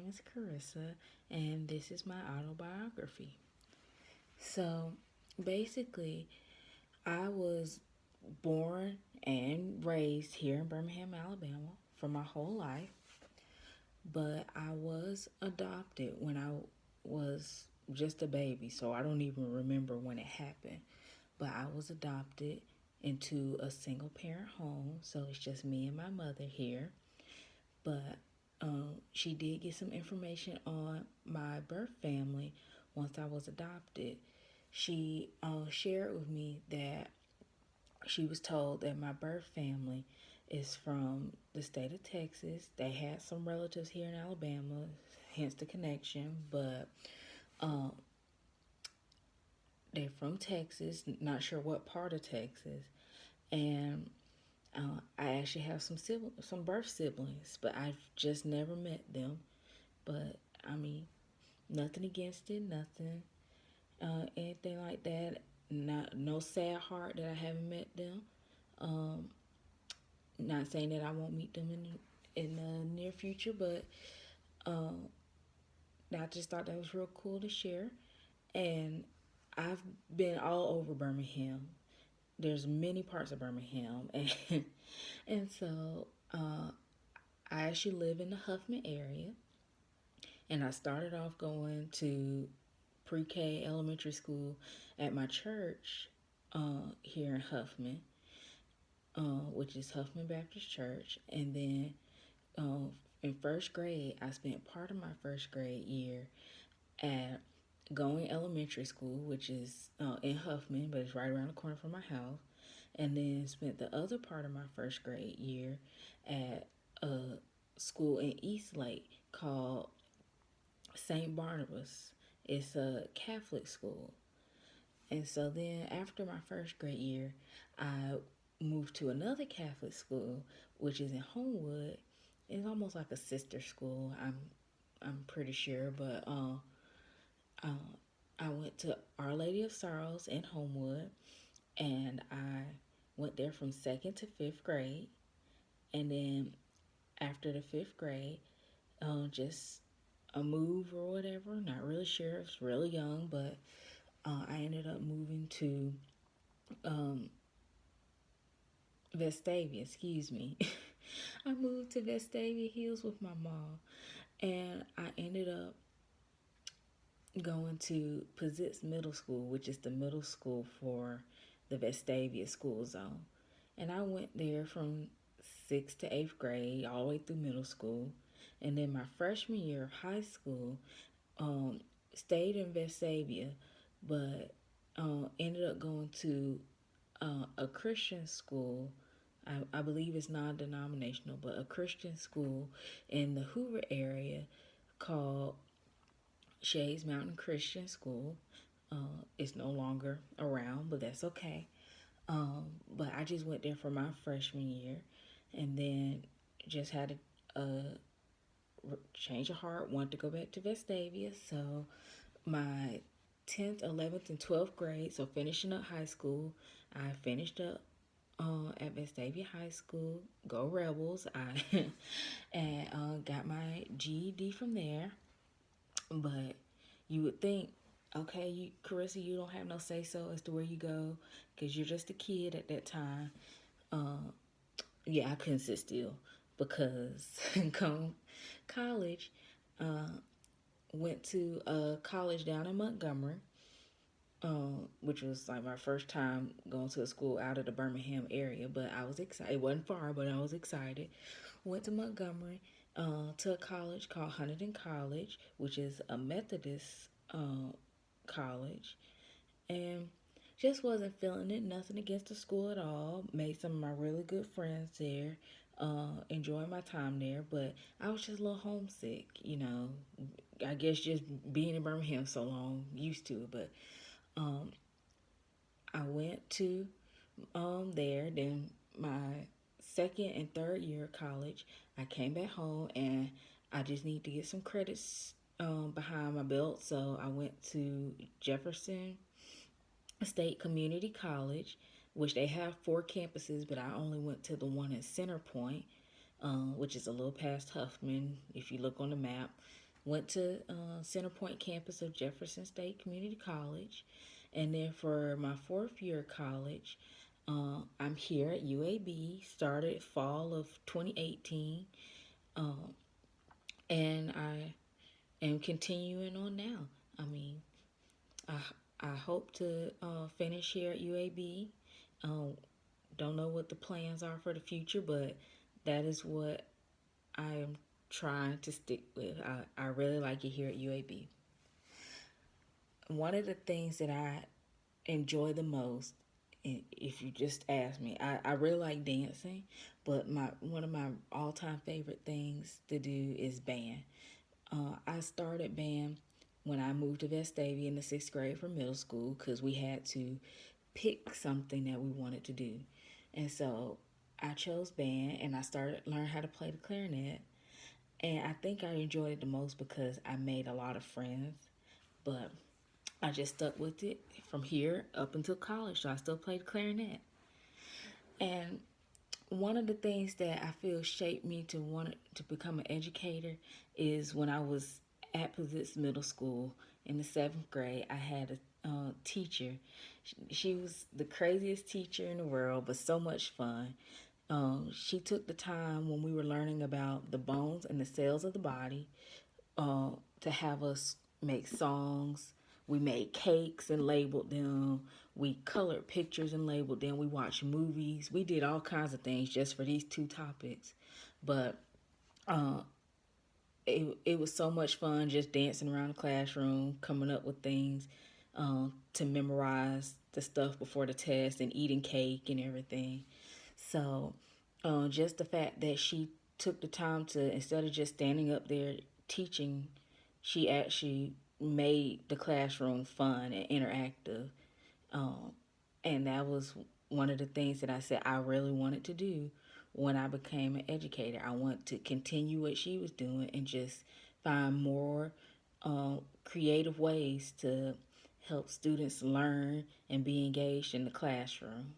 is Karissa, and this is my autobiography. So, basically, I was born and raised here in Birmingham, Alabama for my whole life, but I was adopted when I was just a baby, so I don't even remember when it happened. But I was adopted into a single parent home, so it's just me and my mother here. But she did get some information on my birth family once I was adopted. She shared with me that she was told that my birth family is from the state of Texas. They had some relatives here in Alabama, hence the connection, but um, they're from Texas, not sure what part of Texas. And I actually have some birth siblings, but I've just never met them. But I mean, nothing against it, nothing, anything like that. Not no sad heart that I haven't met them. Um, Not saying that I won't meet them in the near future, but um, I just thought that was real cool to share. And I've been all over Birmingham. There's many parts of Birmingham, and so I actually live in the Huffman area. And I started off going to pre-K elementary school at my church here in Huffman, which is Huffman Baptist Church. And then in first grade, I spent part of my first grade year at Going Elementary School, which is in Huffman, but it's right around the corner from my house. And then spent the other part of my first grade year at a school in Eastlake called St. Barnabas. It's a Catholic school. And so then after my first grade year, I moved to another Catholic school, which is in Homewood. It's almost like a sister school. I'm pretty sure, but uh, I went to Our Lady of Sorrows in Homewood, and I went there from second to fifth grade. And then after the fifth grade, just a move or whatever. Not really sure. I was really young, but I ended up moving to um, Vestavia. Excuse me. I moved to Vestavia Hills with my mom, and I ended up going to Pizitz Middle School, which is the middle school for the Vestavia school zone. And I went there from sixth to eighth grade, all the way through middle school. And then my freshman year of high school, um, stayed in Vestavia, but ended up going to a Christian school. I believe it's non denominational, but a Christian school in the Hoover area called Shades Mountain Christian School. It's no longer around, but that's okay. But I just went there for my freshman year, and then just had a change of heart. Wanted to go back to Vestavia, so my 10th, 11th, and 12th grade. So finishing up high school, I finished up at Vestavia High School. Go Rebels! I and got my GED from there. But you would think, okay, Carissa, you don't have no say so as to where you go because you're just a kid at that time. Uh, yeah, I couldn't sit still because come college, uh, went to a college down in Montgomery, which was like my first time going to a school out of the Birmingham area. But I was excited. It wasn't far, but I was excited. Went to Montgomery to a college called Huntington College, which is a Methodist college, and just wasn't feeling it. Nothing against the school at all. Made some of my really good friends there. Enjoying my time there, but I was just a little homesick. I guess just being in Birmingham so long, used to it. But um, I went to there. Then my second and third year of college, I came back home and I just need to get some credits behind my belt. So I went to Jefferson State Community College, which they have four campuses, but I only went to the one in Center Point, which is a little past Huffman if you look on the map. Went to Center Point campus of Jefferson State Community College. And then for my fourth year of college, I'm here at UAB, started fall of 2018, um, and I am continuing on now. I mean, I, I hope to finish here at UAB. Um, don't know what the plans are for the future, but that is what I am trying to stick with. I really like it here at UAB. One of the things that I enjoy the most, and if you just ask me, I really like dancing, but my one of my all time favorite things to do is band. I started band when I moved to Vestavia in the sixth grade for middle school because we had to pick something that we wanted to do. And so I chose band and I started learning how to play the clarinet. And I think I enjoyed it the most because I made a lot of friends. But I just stuck with it from here up until college. So I still played clarinet. And one of the things that I feel shaped me to want to become an educator is when I was at Pizitz Middle School in the seventh grade. I had a teacher. She was the craziest teacher in the world, but so much fun. She took the time when we were learning about the bones and the cells of the body to have us make songs. We made cakes and labeled them. We colored pictures and labeled them. We watched movies. We did all kinds of things just for these two topics. But uh, it was so much fun just dancing around the classroom, coming up with things to memorize the stuff before the test and eating cake and everything. So just the fact that she took the time to, instead of just standing up there teaching, she actually made the classroom fun and interactive. Um, and that was one of the things that I said I really wanted to do when I became an educator. I want to continue what she was doing and just find more creative ways to help students learn and be engaged in the classroom.